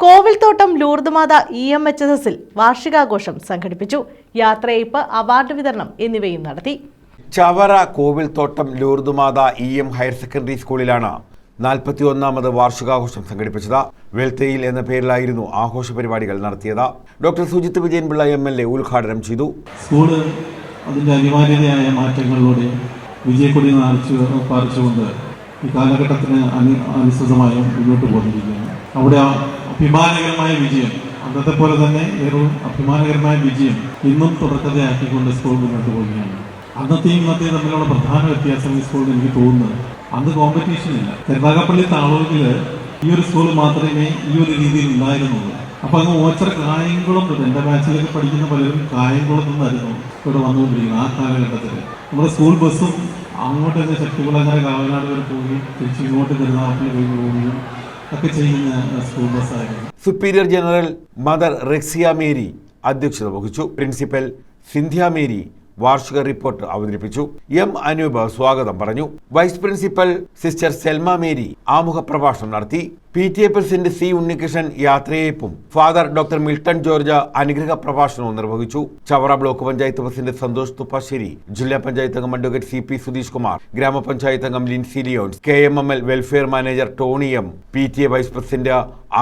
കോവിൽത്തോട്ടം ലൂർദ്മാത EMHSൽ വാർഷികാഘോഷം സംഘടിപ്പിച്ചു. യാത്രയയപ്പ്, അവാർഡ് വിതരണം എന്നിവയും നടത്തി. Chavara Kovilthottam Lourdmatha EM higher secondary സ്കൂളിലാണ് 41ാമത് വാർഷികാഘോഷം സംഘടിപ്പിച്ചത്. വെൽത്തയിൽ എന്ന പേരിലായിരുന്നു ആഘോഷ പരിപാടികൾ നടത്തിയത്. ഡോക്ടർ സുജിത് വിജയൻപിള്ള MLA ഉദ്ഘാടനം ചെയ്തു. സ്കൂള് അതിൻ്റെ അനിവാര്യതയായ മാറ്റങ്ങളിലൂടെ വിജയക്കൊടി പാലിച്ചുകൊണ്ട് ഈ കാലഘട്ടത്തിന് അനുസൃതമായി മുന്നോട്ട് പോന്നിരിക്കുകയാണ്. അവിടെ അഭിമാനകരമായ വിജയം, അന്നത്തെ പോലെ തന്നെ ഒരു അഭിമാനകരമായ വിജയം ഇന്നും തുടർക്കഥയാക്കിക്കൊണ്ട് സ്കൂൾ മുന്നോട്ട് പോവുകയാണ്. അന്നത്തെയും ഇന്നത്തെയും തമ്മിലുള്ള പ്രധാന വ്യത്യാസം ഈ സ്കൂളിൽ എനിക്ക് തോന്നുന്നത്, അന്ന് കോമ്പറ്റീഷൻ ഇല്ല. കരുനാഗപ്പള്ളി താളൂരിൽ ഈ ഒരു സ്കൂൾ മാത്രമേ ഈ ഒരു രീതിയിൽ ഉണ്ടായിരുന്നുള്ളൂ. അപ്പൊ അങ്ങ് ഓച്ചറ കായംകുളം, എൻ്റെ ബാച്ചിലൊക്കെ പഠിക്കുന്ന പലരും കായംകുളം നിന്നായിരുന്നു ഇവിടെ വന്നുകൊണ്ടിരിക്കുന്നത്. ആ കാലഘട്ടത്തിൽ നമ്മുടെ സ്കൂൾ ബസ്സും അങ്ങോട്ട് തന്നെ ശക്തികുളങ്ങര കാവനാട് വരെ പോവുകയും തിരിച്ച് ഇങ്ങോട്ട് കരുനാഗപ്പള്ളി പോവുകയും ഒക്കെ ചെയ്യുന്ന സ്കൂൾ ബസ്സായിരുന്നു. Superior general mother Rexia Mary അധ്യക്ഷത വഹിച്ചു. പ്രിൻസിപ്പൽ സിന്ധ്യ മേരി വാർഷിക റിപ്പോർട്ട് അവതരിപ്പിച്ചു. അനൂപ് സ്വാഗതം പറഞ്ഞു. Vice principal sister Selma Mary ആമുഖ പ്രഭാഷണം നടത്തി. PTA president C. ഉണ്ണികൃഷ്ണൻ യാത്രയയപ്പും ഫാദർ ഡോക്ടർ മിൽട്ടൺ ജോർജ് അനുഗ്രഹ പ്രഭാഷണവും നിർവഹിച്ചു. ചവറ ബ്ലോക്ക് പഞ്ചായത്ത് പ്രസിഡന്റ് സന്തോഷ് തുപ്പാശ്ശേരി, ജില്ലാ പഞ്ചായത്ത് അംഗം അഡ്വക്കേറ്റ് CP സുധീഷ് കുമാർ, ഗ്രാമപഞ്ചായത്ത് അംഗം Lincy Leons, KMML welfare manager Tony M, PTA vice president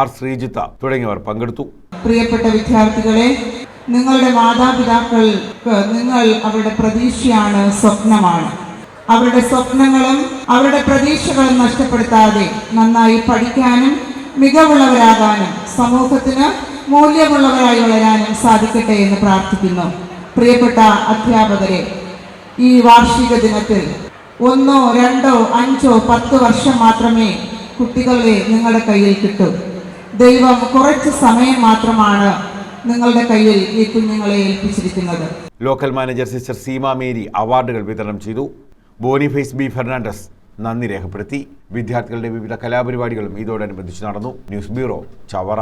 R. Sreejith തുടങ്ങിയവർ പങ്കെടുത്തു. പ്രിയപ്പെട്ട വിദ്യാർത്ഥികളെ, നിങ്ങളുടെ മാതാപിതാക്കൾക്ക് നിങ്ങൾ അവരുടെ പ്രതീക്ഷയാണ്, സ്വപ്നമാണ്. അവരുടെ സ്വപ്നങ്ങളും അവരുടെ പ്രതീക്ഷകളും നഷ്ടപ്പെടുത്താതെ നന്നായി പഠിക്കാനും മികവുള്ളവരാകാനും സമൂഹത്തിന് മൂല്യമുള്ളവരായി വളരാനും സാധിക്കട്ടെ എന്ന് പ്രാർത്ഥിക്കുന്നു. പ്രിയപ്പെട്ട അധ്യാപകരെ, ഈ വാർഷിക ദിനത്തിൽ 1, 2, 5, 10 വർഷം മാത്രമേ കുട്ടികളെ നിങ്ങളുടെ കയ്യിൽ കിട്ടൂ. ദൈവം കുറച്ച് സമയം മാത്രമാണ് നിങ്ങളുടെ കയ്യിൽ ഈ കുഞ്ഞുങ്ങളെ ഏൽപ്പിച്ചിരിക്കുന്നത്. Local manager sister Seema Mary അവാർഡുകൾ വിതരണം ചെയ്തു. Boniface B. ഫെർണാണ്ടസ് നന്ദി രേഖപ്പെടുത്തി. വിദ്യാർത്ഥികളുടെ വിവിധ കലാപരിപാടികളും ഇതോടനുബന്ധിച്ച് നടന്നു. News bureau, Chavara.